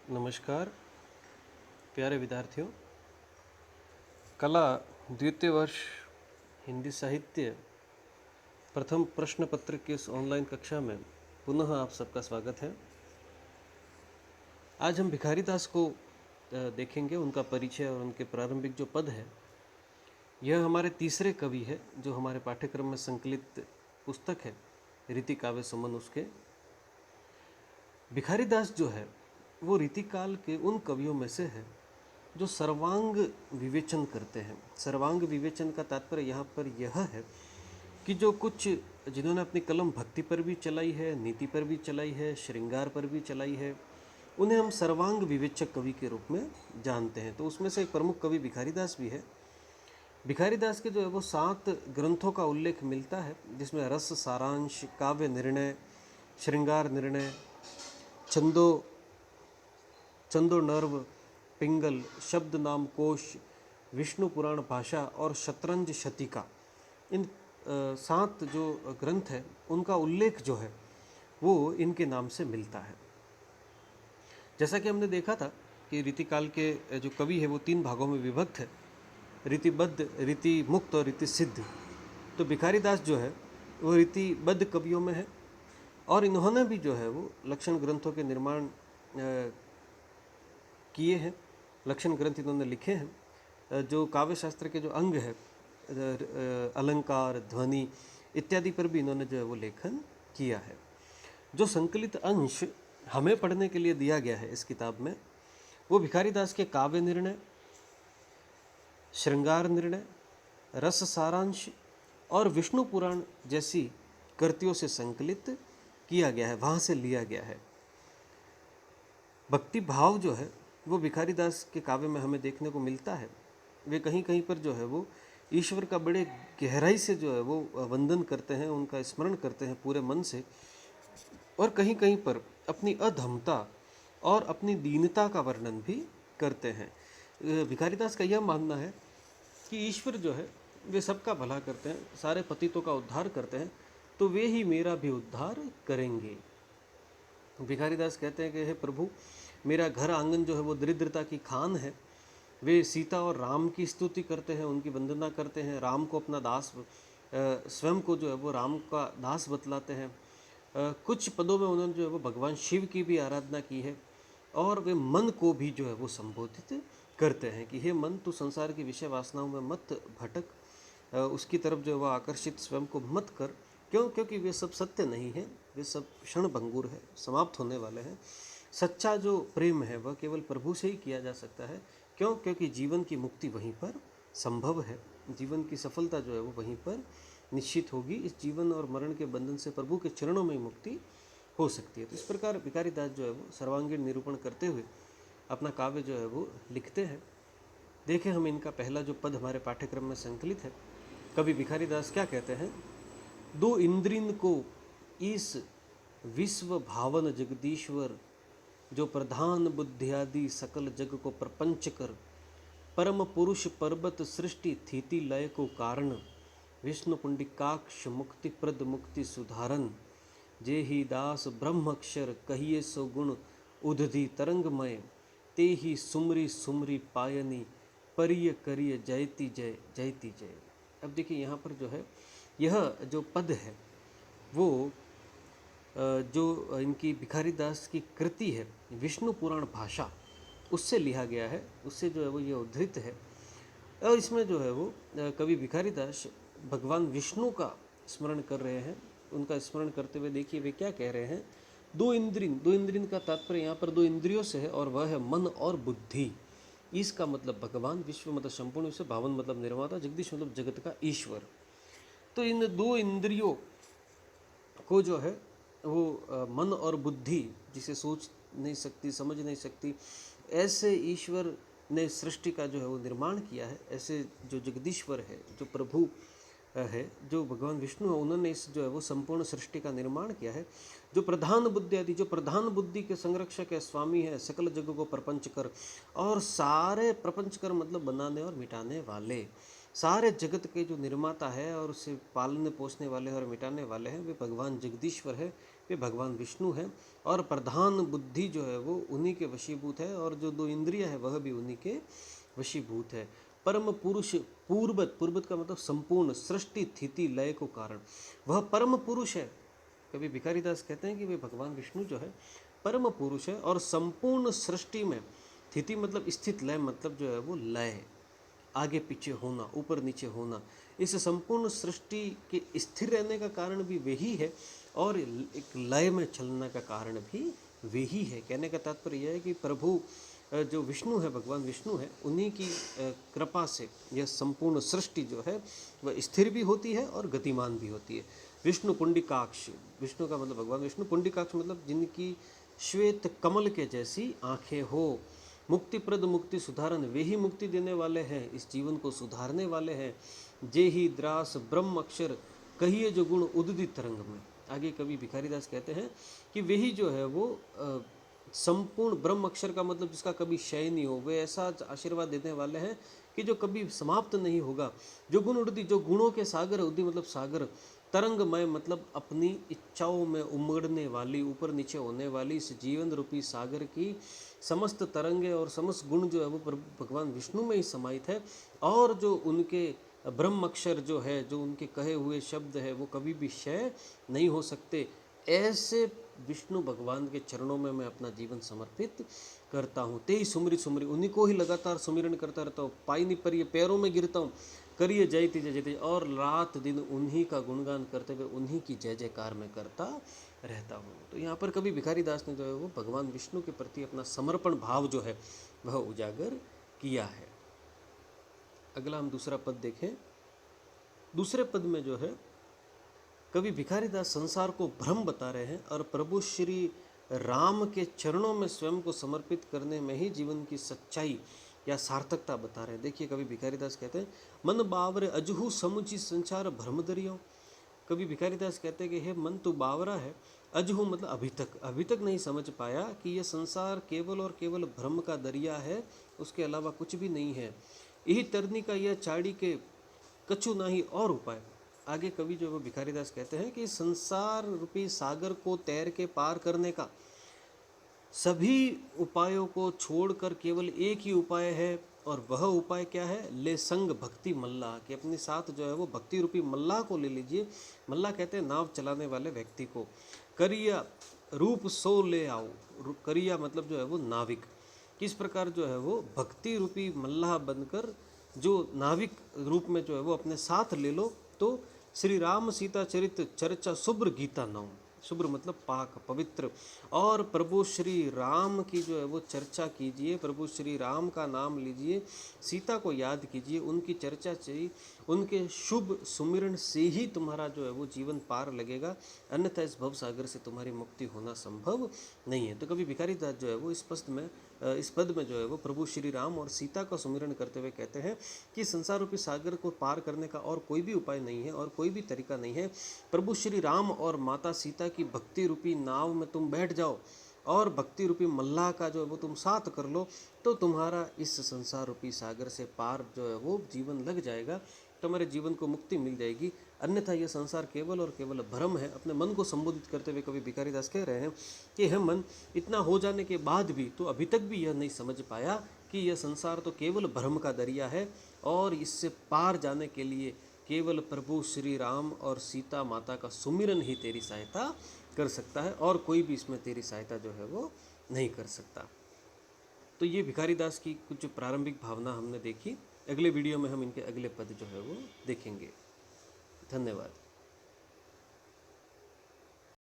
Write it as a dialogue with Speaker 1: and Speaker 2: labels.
Speaker 1: नमस्कार प्यारे विद्यार्थियों। कला द्वितीय वर्ष हिंदी साहित्य प्रथम प्रश्न पत्र की इस ऑनलाइन कक्षा में पुनः आप सबका स्वागत है। आज हम भिखारी दास को देखेंगे, उनका परिचय और उनके प्रारंभिक जो पद है। यह हमारे तीसरे कवि है जो हमारे पाठ्यक्रम में संकलित पुस्तक है रीति काव्य सुमन। उसके भिखारी दास जो है वो रीतिकाल के उन कवियों में से है जो सर्वांग विवेचन करते हैं। सर्वांग विवेचन का तात्पर्य यहाँ पर यह है कि जो कुछ जिन्होंने अपनी कलम भक्ति पर भी चलाई है, नीति पर भी चलाई है, श्रृंगार पर भी चलाई है, उन्हें हम सर्वांग विवेचक कवि के रूप में जानते हैं। तो उसमें से एक प्रमुख कवि भिखारी दास भी है। भिखारी दास के जो है वो 7 ग्रंथों का उल्लेख मिलता है, जिसमें रस सारांश, काव्य निर्णय, श्रृंगार निर्णय, चंदो नर्व, पिंगल, शब्द नाम कोश, विष्णु पुराण भाषा और शतरंज शतिका, इन 7 जो ग्रंथ है उनका उल्लेख जो है वो इनके नाम से मिलता है। जैसा कि हमने देखा था कि रीतिकाल के जो कवि है वो 3 भागों में विभक्त है, रीतिबद्ध, रीति मुक्त और रीति सिद्ध। तो भिखारी दास जो है वो रीतिबद्ध कवियों में है और इन्होंने भी जो है वो लक्षण ग्रंथों के निर्माण किए हैं। लक्षण ग्रंथ इन्होंने लिखे हैं। जो काव्य शास्त्र के जो अंग है, अलंकार, ध्वनि इत्यादि पर भी इन्होंने जो है वो लेखन किया है। जो संकलित अंश हमें पढ़ने के लिए दिया गया है इस किताब में, वो भिखारी दास के काव्य निर्णय, श्रृंगार निर्णय, रस सारांश और विष्णु पुराण जैसी कृतियों से संकलित किया गया है, वहाँ से लिया गया है। भक्ति भाव जो है वो भिखारी दास के काव्य में हमें देखने को मिलता है। वे कहीं कहीं पर जो है वो ईश्वर का बड़े गहराई से जो है वो वंदन करते हैं, उनका स्मरण करते हैं पूरे मन से, और कहीं कहीं पर अपनी अधमता और अपनी दीनता का वर्णन भी करते हैं। भिखारी दास का यह मानना है कि ईश्वर जो है वे सबका भला करते हैं, सारे पतितों का उद्धार करते हैं, तो वे ही मेरा भी उद्धार करेंगे। भिखारी दास कहते हैं कि हे प्रभु, मेरा घर आंगन जो है वो दरिद्रता की खान है। वे सीता और राम की स्तुति करते हैं, उनकी वंदना करते हैं, राम को अपना दास, स्वयं को जो है वो राम का दास बतलाते हैं। कुछ पदों में उन्होंने जो है वो भगवान शिव की भी आराधना की है और वे मन को भी जो है वो संबोधित करते हैं कि हे मन, तू संसार की विषय वासनाओं में मत भटक, उसकी तरफ जो है वह आकर्षित स्वयं को मत कर। क्यों? क्योंकि वे सब सत्य नहीं है, वे सब क्षण भंगुर है, समाप्त होने वाले हैं। सच्चा जो प्रेम है वह केवल प्रभु से ही किया जा सकता है। क्यों? क्योंकि जीवन की मुक्ति वहीं पर संभव है, जीवन की सफलता जो है वो वहीं पर निश्चित होगी। इस जीवन और मरण के बंधन से प्रभु के चरणों में ही मुक्ति हो सकती है। तो इस प्रकार भिखारी दास जो है वो सर्वांगीण निरूपण करते हुए अपना काव्य जो है वो लिखते हैं। देखें हम इनका पहला जो पद हमारे पाठ्यक्रम में संकलित है। कवि भिखारी दास क्या कहते हैं? दो इंद्रिन को इस विश्व भावन जगदीश्वर, जो प्रधान बुद्धियादि सकल जग को प्रपंच कर, परम पुरुष पर्वत सृष्टि थीति लय को कारण, विष्णु पुंडिकाक्ष मुक्ति प्रद मुक्ति सुधारन, जे ही दास ब्रह्मक्षर कहिए सो गुण उदधि तरंगमय, ते ही सुमरी सुमरी पायनी परिय करिय जयति जय जयति जय। अब देखिए यहाँ पर जो है यह जो पद है वो जो इनकी भिखारी दास की कृति है विष्णु पुराण भाषा, उससे लिया गया है, उससे जो है वो ये उद्धृत है। और इसमें जो है वो कवि भिखारी दास भगवान विष्णु का स्मरण कर रहे हैं। उनका स्मरण करते हुए देखिए वे क्या कह रहे हैं? दो इंद्रिन का तात्पर्य यहाँ पर 2 इंद्रियों से है और वह है मन और बुद्धि। इसका मतलब भगवान, विश्व मतलब संपूर्ण विश्व, भावन मतलब निर्माता, जगदीश मतलब जगत का ईश्वर। तो इन 2 इंद्रियों को जो है वो मन और बुद्धि, जिसे सोच नहीं सकती, समझ नहीं सकती, ऐसे ईश्वर ने सृष्टि का जो है वो निर्माण किया है। ऐसे जो जगदीश्वर है, जो प्रभु है, जो भगवान विष्णु है, उन्होंने इस जो है वो संपूर्ण सृष्टि का निर्माण किया है। जो प्रधान बुद्धि आदि, जो प्रधान बुद्धि के संरक्षक है, स्वामी है, सकल जग को प्रपंच कर, और सारे प्रपंच कर मतलब बनाने और मिटाने वाले, सारे जगत के जो निर्माता है और उसे पालने पोसने वाले और मिटाने वाले हैं, वे भगवान जगदीश्वर है। वे भगवान विष्णु हैं, और प्रधान बुद्धि जो है वो उन्हीं के वशीभूत है, और जो 2 इंद्रियां है वह भी उन्हीं के वशीभूत है। परम पुरुष पूर्वत, पूर्वत का मतलब संपूर्ण, सृष्टि स्थिति लय को कारण, वह परम पुरुष है। कभी भिखारी दास कहते हैं कि वे भगवान विष्णु जो है परम पुरुष है, और संपूर्ण सृष्टि में, स्थिति मतलब स्थित, लय मतलब जो है वो लय है, आगे पीछे होना, ऊपर नीचे होना, इस संपूर्ण सृष्टि के स्थिर रहने का कारण भी वही है, और एक लय में चलने का कारण भी वही है। कहने का तात्पर्य यह है कि प्रभु जो विष्णु है, भगवान विष्णु है, उन्हीं की कृपा से यह संपूर्ण सृष्टि जो है वह स्थिर भी होती है और गतिमान भी होती है। विष्णु पुंडिकाक्ष, विष्णु का मतलब भगवान विष्णु, पुंडिकाक्ष मतलब जिनकी श्वेत कमल के जैसी आंखें हो, मुक्तिप्रद मुक्ति सुधारन, वे ही मुक्ति देने वाले हैं, इस जीवन को सुधारने वाले हैं। जे ही द्रास ब्रह्म अक्षर, कहिए जो गुण उदित तरंग में। आगे कवि भिखारीदास कहते हैं कि वे ही जो है वो संपूर्ण ब्रह्म अक्षर का मतलब जिसका कभी क्षय नहीं हो, वे ऐसा आशीर्वाद देने वाले हैं कि जो कभी समाप्त नहीं होगा। जो गुण उड़ती, जो गुणों के सागर, उदी मतलब सागर, तरंगमय मतलब अपनी इच्छाओं में उमड़ने वाली, ऊपर नीचे होने वाली इस जीवन रूपी सागर की समस्त तरंगे और समस्त गुण जो है वो भगवान विष्णु में ही समाहित है। और जो उनके ब्रह्म अक्षर जो है, जो उनके कहे हुए शब्द है, वो कभी भी क्षय नहीं हो सकते। ऐसे विष्णु भगवान के चरणों में मैं अपना जीवन समर्पित करता हूँ। ते ही सुमरी सुमरी, उन्हीं को ही लगातार सुमिरन करता रहता हूँ। पाई नहीं पर ये पैरों में गिरता हूँ, करिए जय जय जय, और रात दिन उन्हीं का गुणगान करते हुए उन्हीं की जय जयकार में करता रहता हूँ। तो यहाँ पर कभी भिखारी दास ने जो है वो भगवान विष्णु के प्रति अपना समर्पण भाव जो है वह उजागर किया है। अगला हम दूसरा पद देखें। दूसरे पद में जो है कवि भिखारी दास संसार को भ्रम बता रहे हैं, और प्रभु श्री राम के चरणों में स्वयं को समर्पित करने में ही जीवन की सच्चाई या सार्थकता बता रहे हैं। देखिए कवि भिखारी दास कहते हैं, मन बावरे अजहू समुची संसार भ्रम दरियो। कवि भिखारी दास कहते हैं कि हे मन तू बावरा है, अजहू मतलब अभी तक नहीं समझ पाया कि यह संसार केवल और केवल भ्रम का दरिया है, उसके अलावा कुछ भी नहीं है। यही तरनी का यह चाड़ी के कछु नाही और उपाय। आगे कवि जो वो भिखारी दास कहते हैं कि संसार रूपी सागर को तैर के पार करने का सभी उपायों को छोड़कर केवल एक ही उपाय है, और वह उपाय क्या है? ले संग भक्ति मल्लाह, कि अपने साथ जो है वो भक्ति रूपी मल्लाह को ले लीजिए। मल्लाह कहते हैं नाव चलाने वाले व्यक्ति को। करिया रूप सो ले आओ, करिया मतलब जो है वो नाविक। किस प्रकार जो है वो भक्ति रूपी मल्लाह बनकर जो नाविक रूप में जो है वो अपने साथ ले लो। तो श्री राम सीता चरित चर्चा शुभ्र गीता नाम, शुभ्र मतलब पाक, पवित्र, और प्रभु श्री राम की जो है वो चर्चा कीजिए, प्रभु श्री राम का नाम लीजिए, सीता को याद कीजिए, उनकी चर्चा चाहिए, उनके शुभ सुमिरन से ही तुम्हारा जो है वो जीवन पार लगेगा, अन्यथा इस भव सागर से तुम्हारी मुक्ति होना संभव नहीं है। तो कभी भिखारी दास जो है वो इस पद में जो है वो प्रभु श्री राम और सीता का सुमिरन करते हुए कहते हैं कि संसार रूपी सागर को पार करने का और कोई भी उपाय नहीं है और कोई भी तरीका नहीं है। प्रभु श्री राम और माता सीता की भक्ति रूपी नाव में तुम बैठ जाओ और भक्ति रूपी मल्लाह का जो है वो तुम साथ कर लो, तो तुम्हारा इस संसार रूपी सागर से पार जो है वो जीवन लग जाएगा, तुम्हारे जीवन को मुक्ति मिल जाएगी। अन्यथा यह संसार केवल और केवल भ्रम है। अपने मन को संबोधित करते हुए कवि भिखारी दास कह रहे हैं कि हे मन, इतना हो जाने के बाद भी तो अभी तक भी यह नहीं समझ पाया कि यह संसार तो केवल भ्रम का दरिया है, और इससे पार जाने के लिए केवल प्रभु श्री राम और सीता माता का सुमिरन ही तेरी सहायता कर सकता है, और कोई भी इसमें तेरी सहायता जो है वो नहीं कर सकता। तो ये भिखारी दास की कुछ प्रारंभिक भावना हमने देखी। अगले वीडियो में हम इनके अगले पद जो है वो देखेंगे। धन्यवाद।